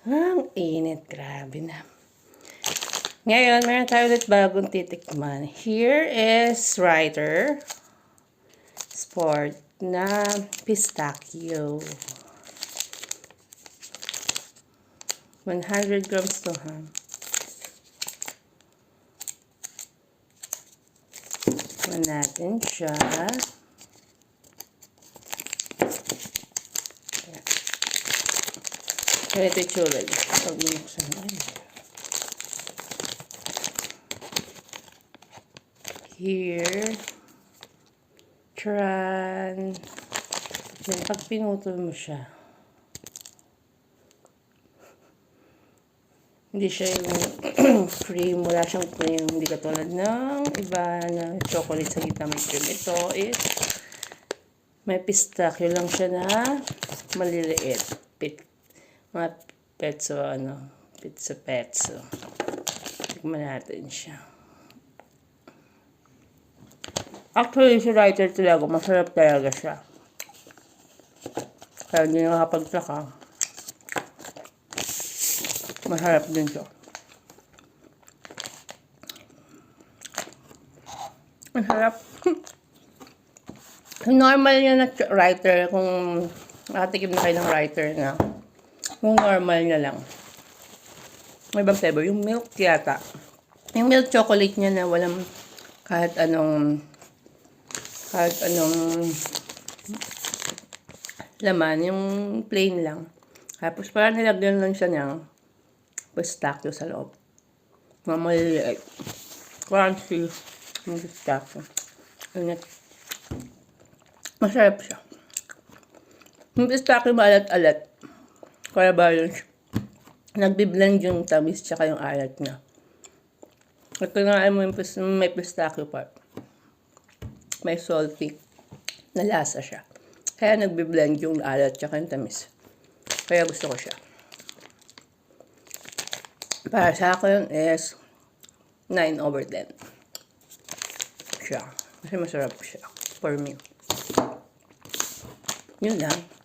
Ang init, grabe na. Ngayon, meron tayo ulit bagong titikman. Here is Ryder Sport na pistachio. 100 grams to, ha? Tikman natin siya. Ganito yung tsura niya. Pag binuksan natin. Here. Tran. Then, pag pinutol mo siya, hindi siya yung cream. Wala siyang cream. Hindi katulad ng iba na chocolate sa gitna may cream. Ito is may pistachio lang siya na maliliit. Mga petso, petso. Tignan natin siya. Actually, si Ryder talaga, masarap talaga siya. Kaya hindi nakapagtaka. Masarap din siya. Masarap. Normal niya na Ryder, kung nakatikim na kayo ng Ryder na, yung normal na lang. May ibang flavor. Yung milk yata. Yung milk chocolate niya na walang kahit anong laman. Yung plain lang. Tapos parang nilagyan lang siya ng pistachio sa loob. Mga maliliit. Crunchy. Yung pistachio. Masarap siya. Yung pistachio maalat-alat. Kaya ba yun? Nagbiblend yung tamis tsaka yung alat niya. At kung mo yung may pistachio part, may salty na lasa siya. Kaya nagbiblend yung alat tsaka yung tamis. Kaya gusto ko siya. Para sa akin is 9/10. Siya. Kasi masarap siya. For me. Yun lang.